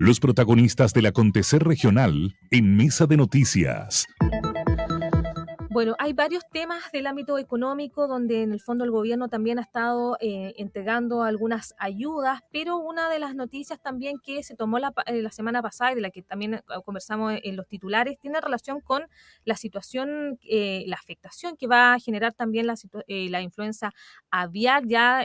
Los protagonistas del acontecer regional en Mesa de Noticias. Bueno, hay varios temas del ámbito económico donde en el fondo el gobierno también ha estado entregando algunas ayudas, pero una de las noticias también que se tomó la semana pasada y de la que también conversamos en los titulares tiene relación con la situación, la afectación que va a generar también la influenza aviar. Ya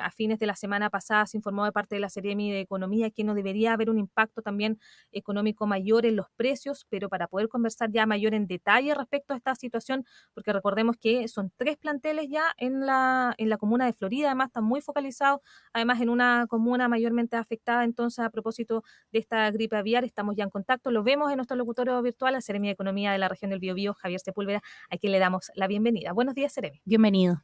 a fines de la semana pasada se informó de parte de la Seremi de Economía que no debería haber un impacto también económico mayor en los precios, pero para poder conversar ya mayor en detalle respecto a esta situación, porque recordemos que son 3 planteles ya en la comuna de Florida, además están muy focalizados, además en una comuna mayormente afectada. Entonces, a propósito de esta gripe aviar, estamos ya en contacto, lo vemos en nuestro locutorio virtual, al Seremi de Economía de la región del Biobío, Javier Sepúlveda, a quien le damos la bienvenida. Buenos días, Seremi. Bienvenido.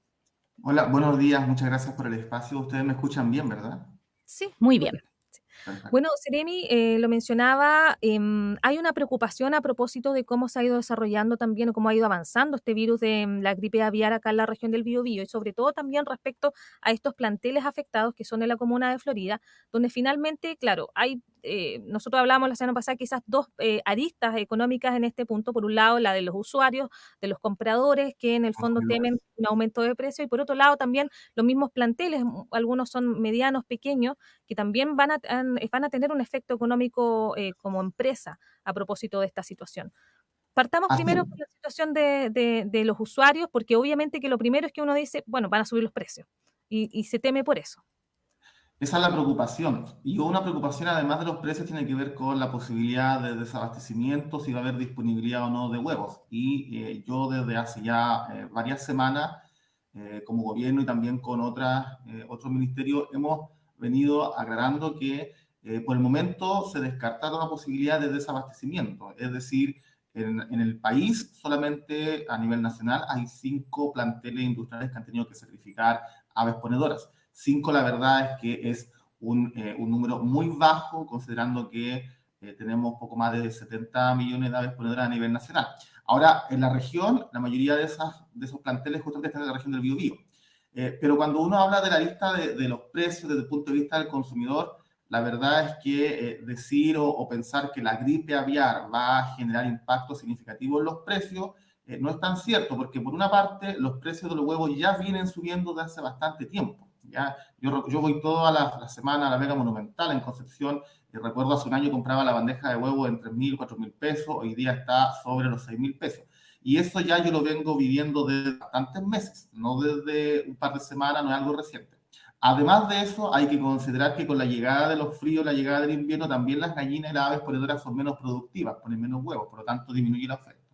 Hola, buenos días, muchas gracias por el espacio. Ustedes me escuchan bien, ¿verdad? Sí, Muy bien. Perfecto. Bueno, Seremi, lo mencionaba, hay una preocupación a propósito de cómo se ha ido desarrollando también o cómo ha ido avanzando este virus de la gripe aviar acá en la región del Biobío y sobre todo también respecto a estos planteles afectados que son de la comuna de Florida, donde finalmente, claro, nosotros hablamos la semana pasada quizás dos aristas económicas en este punto. Por un lado, la de los usuarios, de los compradores que en el fondo temen un aumento de precio y por otro lado también los mismos planteles, algunos son medianos, pequeños, que también van a tener un efecto económico como empresa a propósito de esta situación. Partamos Así primero por la situación de los usuarios, porque obviamente que lo primero es que uno dice, bueno, van a subir los precios y se teme por eso. Esa es la preocupación. Y una preocupación, además de los precios, tiene que ver con la posibilidad de desabastecimiento, si va a haber disponibilidad o no de huevos. Y yo desde hace ya varias semanas, como gobierno y también con otros ministerios, hemos venido aclarando que por el momento se descarta toda posibilidad de desabastecimiento. Es decir, en el país, solamente a nivel nacional, hay 5 planteles industriales que han tenido que sacrificar aves ponedoras. 5, la verdad es que es un número muy bajo, considerando que tenemos poco más de 70 millones de aves ponedoras a nivel nacional. Ahora, en la región, la mayoría de esos planteles justamente están en la región del Biobío. Pero cuando uno habla de la lista de los precios desde el punto de vista del consumidor, la verdad es que decir o pensar que la gripe aviar va a generar impacto significativo en los precios no es tan cierto, porque por una parte los precios de los huevos ya vienen subiendo desde hace bastante tiempo. ¿Ya? Yo voy toda la semana a la Vega Monumental en Concepción y recuerdo hace un año compraba la bandeja de huevo en 3.000, 4.000 pesos, hoy día está sobre los 6.000 pesos. Y eso ya yo lo vengo viviendo desde bastantes meses, no desde un par de semanas, no es algo reciente. Además de eso, hay que considerar que con la llegada de los fríos, la llegada del invierno, también las gallinas y las aves ponedoras son menos productivas, ponen menos huevos, por lo tanto disminuye la oferta.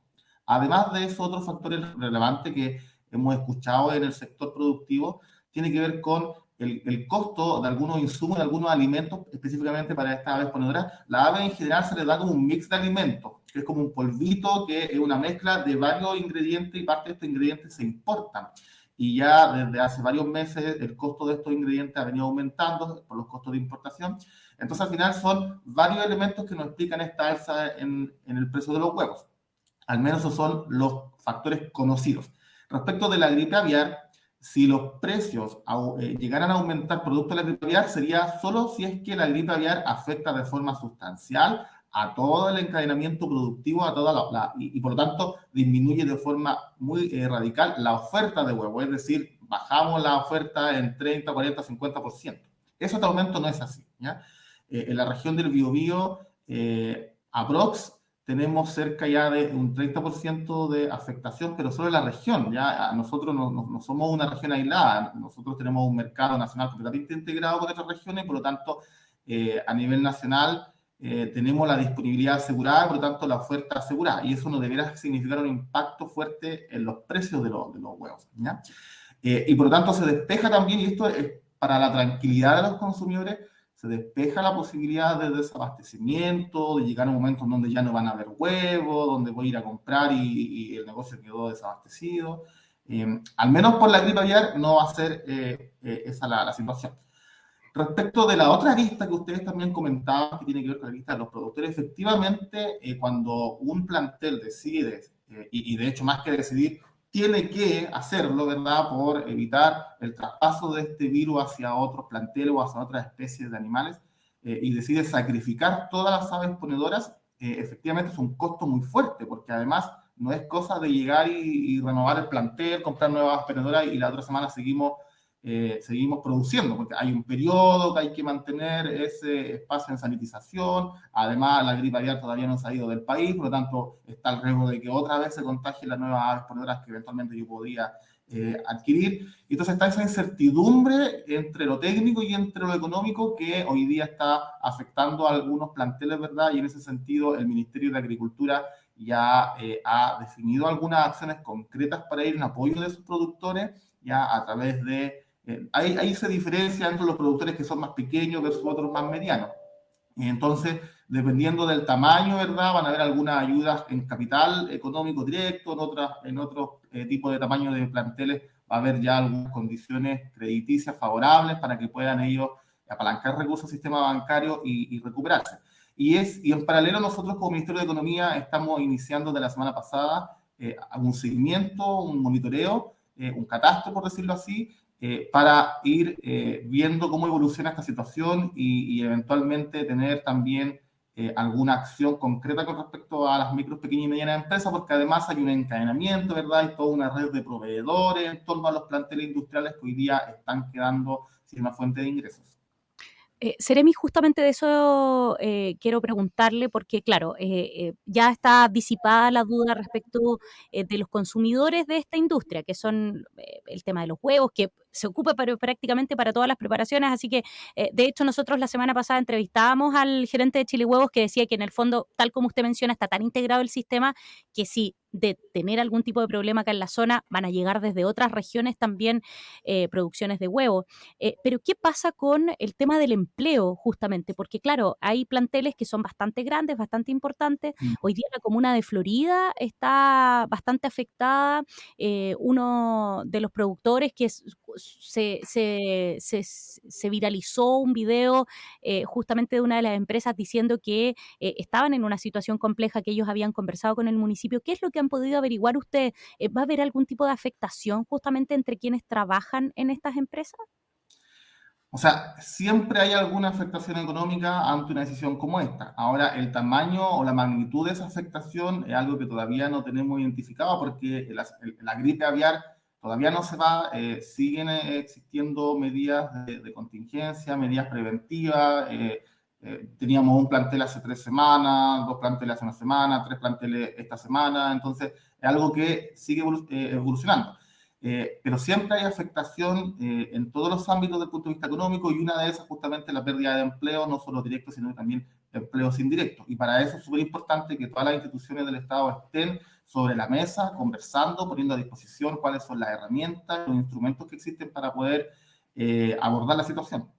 Además de eso, otro factor relevante que hemos escuchado en el sector productivo tiene que ver con el costo de algunos insumos, de algunos alimentos, específicamente para estas aves ponedoras. La ave en general se le da como un mix de alimentos, que es como un polvito, que es una mezcla de varios ingredientes y parte de estos ingredientes se importan. Y ya desde hace varios meses el costo de estos ingredientes ha venido aumentando por los costos de importación. Entonces, al final son varios elementos que nos explican esta alza en el precio de los huevos. Al menos esos son los factores conocidos. Respecto de la gripe aviar, si los precios llegaran a aumentar producto de la gripe aviar, sería solo si es que la gripe aviar afecta de forma sustancial a todo el encadenamiento productivo, a toda y por lo tanto disminuye de forma muy radical la oferta de huevo, es decir, bajamos la oferta en 30, 40, 50%. Ese aumento no es así. ¿Ya? En la región del Biobío, aprox tenemos cerca ya de un 30% de afectación, pero solo en la región. Ya nosotros no somos una región aislada, nosotros tenemos un mercado nacional completamente integrado con otras regiones, por lo tanto, a nivel nacional tenemos la disponibilidad asegurada, por lo tanto, la oferta asegurada, y eso no debería significar un impacto fuerte en los precios de los huevos. ¿Ya? Y por lo tanto, se despeja también, y esto es para la tranquilidad de los consumidores, se despeja la posibilidad de desabastecimiento, de llegar a un momento en donde ya no van a haber huevos, donde voy a ir a comprar y el negocio quedó desabastecido. Al menos por la gripe aviar no va a ser esa la situación. Respecto de la otra lista que ustedes también comentaban, que tiene que ver con la lista de los productores, efectivamente, cuando un plantel decide, y de hecho más que decidir, tiene que hacerlo, ¿verdad?, por evitar el traspaso de este virus hacia otros planteles o hacia otras especies de animales, y decide sacrificar todas las aves ponedoras, efectivamente es un costo muy fuerte, porque además no es cosa de llegar y renovar el plantel, comprar nuevas ponedoras y la otra semana seguimos produciendo, porque hay un periodo que hay que mantener ese espacio en sanitización. Además, la gripe aviar todavía no se ha ido del país, por lo tanto está el riesgo de que otra vez se contagien las nuevas aves ponedoras que eventualmente yo podía adquirir. Y entonces está esa incertidumbre entre lo técnico y entre lo económico que hoy día está afectando a algunos planteles, ¿verdad? Y en ese sentido el Ministerio de Agricultura ya ha definido algunas acciones concretas para ir en apoyo de sus productores, ya a través de... ahí se diferencia entre los productores que son más pequeños versus otros más medianos. Y entonces, dependiendo del tamaño, ¿verdad? Van a haber algunas ayudas en capital económico directo, en otros tipos de tamaño de planteles va a haber ya algunas condiciones crediticias favorables para que puedan ellos apalancar recursos al sistema bancario y recuperarse. Y en paralelo nosotros como Ministerio de Economía estamos iniciando de la semana pasada un seguimiento, un monitoreo, un catastro, por decirlo así, para ir viendo cómo evoluciona esta situación y eventualmente tener también alguna acción concreta con respecto a las micros, pequeñas y medianas empresas, porque además hay un encadenamiento, ¿verdad? Hay toda una red de proveedores en torno a los planteles industriales que hoy día están quedando sin una fuente de ingresos. Seremi, justamente de eso quiero preguntarle, porque claro, ya está disipada la duda respecto de los consumidores de esta industria, que son el tema de los huevos, que se ocupa prácticamente para todas las preparaciones, así que de hecho nosotros la semana pasada entrevistábamos al gerente de Chile Huevos que decía que en el fondo, tal como usted menciona, está tan integrado el sistema que si de tener algún tipo de problema acá en la zona van a llegar desde otras regiones también producciones de huevos. Pero ¿qué pasa con el tema del empleo justamente? Porque claro, hay planteles que son bastante grandes, bastante importantes. Hoy día la comuna de Florida está bastante afectada. Uno de los productores que se viralizó un video justamente de una de las empresas diciendo que estaban en una situación compleja, que ellos habían conversado con el municipio. ¿Qué es lo que han podido averiguar ustedes? ¿Va a haber algún tipo de afectación justamente entre quienes trabajan en estas empresas? O sea, siempre hay alguna afectación económica ante una decisión como esta. Ahora, el tamaño o la magnitud de esa afectación es algo que todavía no tenemos identificado porque la gripe aviar todavía no se va, siguen existiendo medidas de contingencia, medidas preventivas. Teníamos un plantel hace 3 semanas, 2 planteles hace una semana, 3 planteles esta semana, entonces es algo que sigue evolucionando. Pero siempre hay afectación en todos los ámbitos desde el punto de vista económico y una de esas justamente la pérdida de empleo, no solo directos, sino también empleos indirectos. Y para eso es súper importante que todas las instituciones del Estado estén sobre la mesa, conversando, poniendo a disposición cuáles son las herramientas, los instrumentos que existen para poder abordar la situación.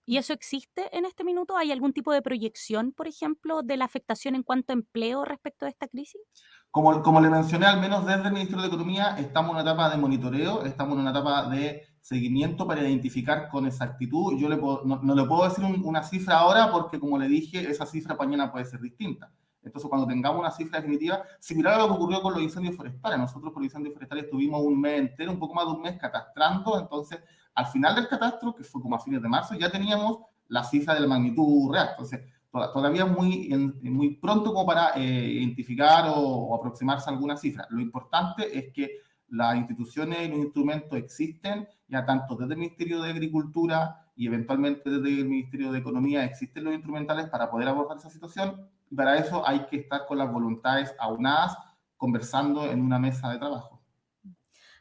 ¿Y eso existe en este minuto? ¿Hay algún tipo de proyección, por ejemplo, de la afectación en cuanto a empleo respecto a esta crisis? Como le mencioné, al menos desde el Ministerio de Economía, estamos en una etapa de monitoreo, estamos en una etapa de seguimiento para identificar con exactitud. Yo no le puedo decir una cifra ahora porque, como le dije, esa cifra mañana puede ser distinta. Entonces, cuando tengamos una cifra definitiva, similar a lo que ocurrió con los incendios forestales. Nosotros por los incendios forestales estuvimos un mes entero, un poco más de un mes catastrando. Entonces, al final del catastro, que fue como a fines de marzo, ya teníamos la cifra de la magnitud real. Entonces, todavía muy pronto como para identificar o aproximarse a alguna cifra. Lo importante es que las instituciones y los instrumentos existen, ya tanto desde el Ministerio de Agricultura y eventualmente desde el Ministerio de Economía existen los instrumentales para poder abordar esa situación, y para eso hay que estar con las voluntades aunadas, conversando en una mesa de trabajo.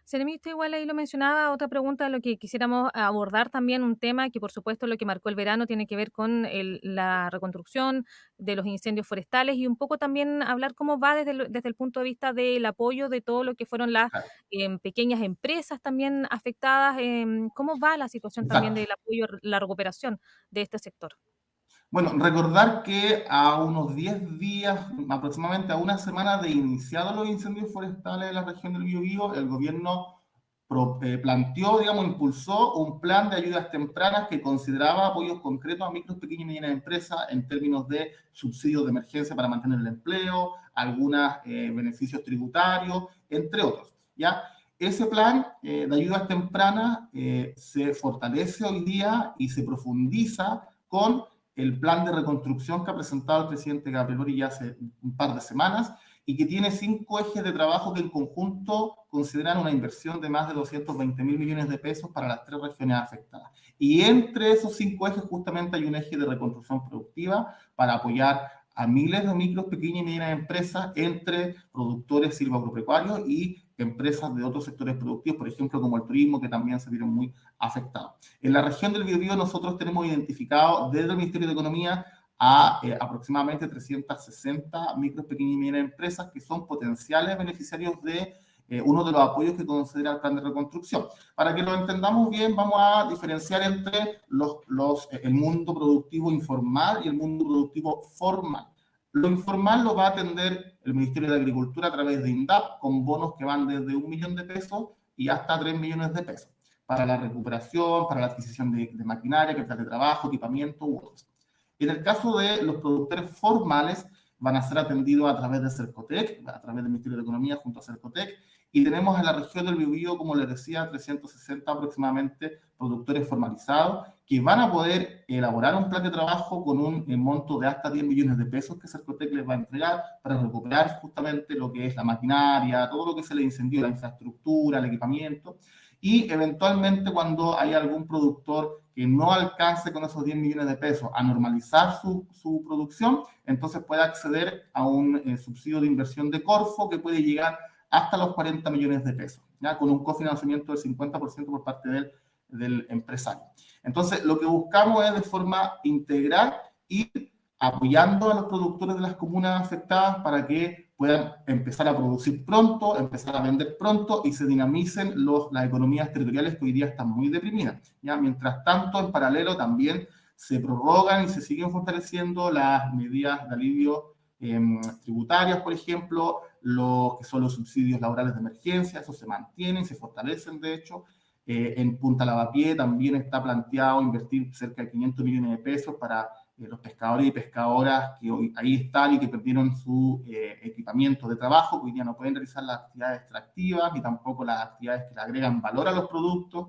Seremi, usted igual ahí lo mencionaba, otra pregunta, lo que quisiéramos abordar también, un tema que por supuesto lo que marcó el verano tiene que ver con la reconstrucción de los incendios forestales y un poco también hablar cómo va desde el punto de vista del apoyo de todo lo que fueron las pequeñas empresas también afectadas, cómo va la situación también del apoyo, la recuperación de este sector. Bueno, recordar que a unos 10 días, aproximadamente a una semana de iniciados los incendios forestales en la región del Biobío, el gobierno planteó, digamos, impulsó un plan de ayudas tempranas que consideraba apoyos concretos a micros, pequeñas y medianas empresas en términos de subsidios de emergencia para mantener el empleo, algunos beneficios tributarios, entre otros, ¿ya? Ese plan de ayudas tempranas se fortalece hoy día y se profundiza con el plan de reconstrucción que ha presentado el presidente Gabriel Boric ya hace un par de semanas y que tiene 5 ejes de trabajo que en conjunto consideran una inversión de más de 220.000 millones de pesos para las 3 regiones afectadas. Y entre esos 5 ejes justamente hay un eje de reconstrucción productiva para apoyar a miles de micros, pequeñas y medianas empresas entre productores silvoagropecuarios y empresas de otros sectores productivos, por ejemplo, como el turismo, que también se vieron muy afectados. En la región del Biobío nosotros tenemos identificado desde el Ministerio de Economía a aproximadamente 360 micros, pequeñas y medianas empresas que son potenciales beneficiarios de uno de los apoyos que considera el plan de reconstrucción. Para que lo entendamos bien, vamos a diferenciar entre el mundo productivo informal y el mundo productivo formal. Lo informal lo va a atender el Ministerio de Agricultura a través de INDAP, con bonos que van desde 1 millón de pesos y hasta 3 millones de pesos, para la recuperación, para la adquisición de maquinaria, capital de trabajo, equipamiento u otros. En el caso de los productores formales, van a ser atendidos a través de Cercotec, a través del Ministerio de Economía junto a Cercotec, y tenemos en la región del Biobío, como les decía, 360 aproximadamente productores formalizados que van a poder elaborar un plan de trabajo con un monto de hasta 10 millones de pesos que Cercotec les va a entregar para recuperar justamente lo que es la maquinaria, todo lo que se le incendió, la infraestructura, el equipamiento, y eventualmente cuando hay algún productor que no alcance con esos 10 millones de pesos a normalizar su producción, entonces puede acceder a un subsidio de inversión de Corfo que puede llegar hasta los 40 millones de pesos, ¿ya? Con un cofinanciamiento del 50% por parte del empresario. Entonces, lo que buscamos es de forma integral ir apoyando a los productores de las comunas afectadas para que puedan empezar a producir pronto, empezar a vender pronto y se dinamicen las economías territoriales que hoy día están muy deprimidas, ¿ya? Mientras tanto, en paralelo también se prorrogan y se siguen fortaleciendo las medidas de alivio tributarias, por ejemplo, los que son los subsidios laborales de emergencia, esos se mantienen, se fortalecen de hecho. En Punta Lavapié también está planteado invertir cerca de 500 millones de pesos para los pescadores y pescadoras que hoy ahí están y que perdieron su equipamiento de trabajo, que hoy día no pueden realizar las actividades extractivas ni tampoco las actividades que le agregan valor a los productos.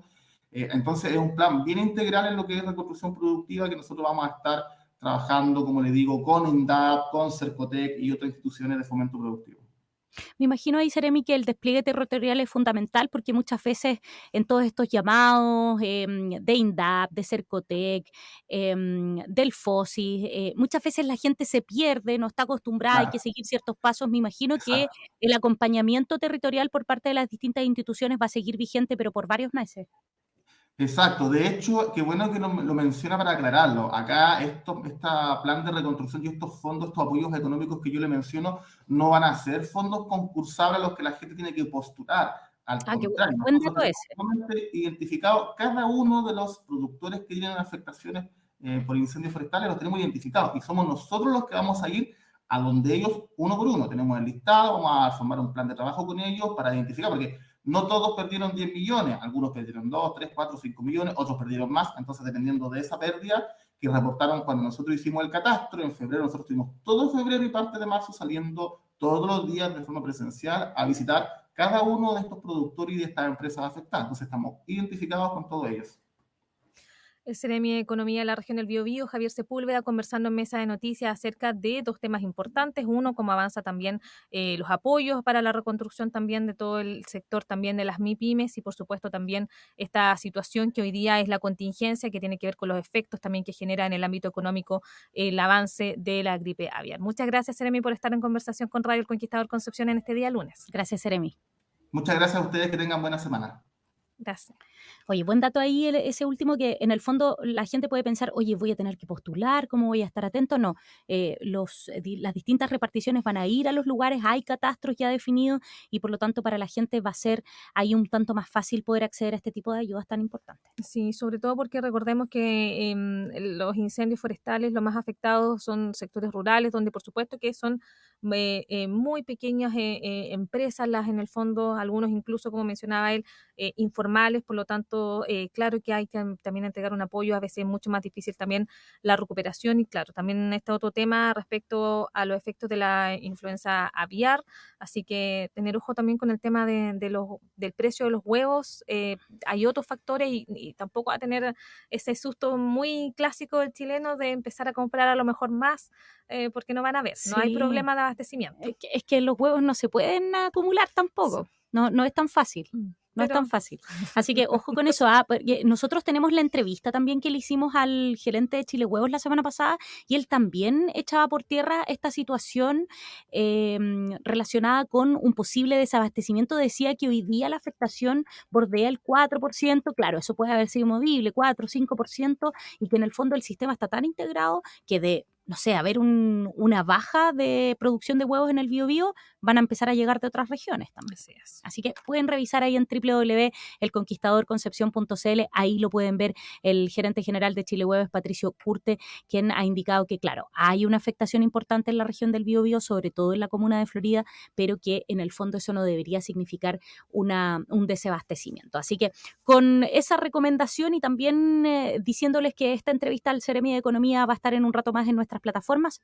Entonces es un plan bien integral en lo que es reconstrucción productiva que nosotros vamos a estar trabajando, como le digo, con INDAP, con Cercotec y otras instituciones de fomento productivo. Me imagino ahí, Seremi, que el despliegue territorial es fundamental porque muchas veces en todos estos llamados de INDAP, de Cercotec, del FOSI, muchas veces la gente se pierde, no está acostumbrada, hay que Claro, seguir ciertos pasos. Me imagino que exacto. el acompañamiento territorial por parte de las distintas instituciones va a seguir vigente, pero por varios meses. Exacto, de hecho, qué bueno que lo menciona para aclararlo. Acá este plan de reconstrucción y estos fondos, estos apoyos económicos que yo le menciono, no van a ser fondos concursables a los que la gente tiene que postular. Al Ah, qué contrario, buen nosotros dato tenemos ese. solamente identificado cada uno de los productores que tienen afectaciones por incendios forestales, los tenemos identificados y somos nosotros los que vamos a ir a donde ellos, uno por uno. Tenemos el listado, vamos a formar un plan de trabajo con ellos para identificar, porque no todos perdieron 10 millones, algunos perdieron 2, 3, 4, 5 millones, otros perdieron más, entonces dependiendo de esa pérdida que reportaron cuando nosotros hicimos el catastro, en febrero nosotros tuvimos todo febrero y parte de marzo saliendo todos los días de forma presencial a visitar cada uno de estos productores y de estas empresas afectadas, entonces estamos identificados con todos ellos. El Seremi de Economía de la región del Biobío, Javier Sepúlveda, conversando en Mesa de Noticias acerca de 2 temas importantes. Uno, cómo avanza también los apoyos para la reconstrucción también de todo el sector también de las MIPYMES y por supuesto también esta situación que hoy día es la contingencia que tiene que ver con los efectos también que genera en el ámbito económico el avance de la gripe aviar. Muchas gracias, Seremi, por estar en conversación con Radio El Conquistador Concepción en este día lunes. Gracias, Seremi. Muchas gracias a ustedes, que tengan buena semana. Gracias. Oye, buen dato ahí ese último que en el fondo la gente puede pensar, oye, voy a tener que postular, ¿cómo voy a estar atento? No, las distintas reparticiones van a ir a los lugares, hay catastros ya definidos y por lo tanto para la gente va a ser ahí un tanto más fácil poder acceder a este tipo de ayudas tan importantes. Sí, sobre todo porque recordemos que los incendios forestales, los más afectados son sectores rurales, donde por supuesto que son muy pequeñas empresas, las en el fondo, algunos incluso, como mencionaba él, informales, por lo tanto, claro que hay que también entregar un apoyo, a veces es mucho más difícil también la recuperación y claro, también está otro tema respecto a los efectos de la influenza aviar, así que tener ojo también con el tema del precio de los huevos, hay otros factores y tampoco va a tener ese susto muy clásico del chileno de empezar a comprar a lo mejor más, porque no van a ver, no hay Sí, problema de abastecimiento. es que los huevos no se pueden acumular Sí. tampoco. No es tan fácil. No es tan Pero fácil. Así que ojo con eso. Porque nosotros tenemos la entrevista también que le hicimos al gerente de Chile Huevos la semana pasada y él también echaba por tierra esta situación relacionada con un posible desabastecimiento. Decía que hoy día la afectación bordea el 4%. Claro, eso puede haber sido movible, 4 o 5%, y que en el fondo el sistema está tan integrado que de, no sé, haber una baja de producción de huevos en el Biobío, van a empezar a llegar de otras regiones también. así es. Así que pueden revisar ahí en www.elconquistadorconcepcion.cl, ahí lo pueden ver. El gerente general de Chile Huevos, Patricio Curte, quien ha indicado que, claro, hay una afectación importante en la región del Biobío, sobre todo en la comuna de Florida, pero que en el fondo eso no debería significar un desabastecimiento. Así que con esa recomendación y también diciéndoles que esta entrevista al Seremi de Economía va a estar en un rato más en nuestras plataformas,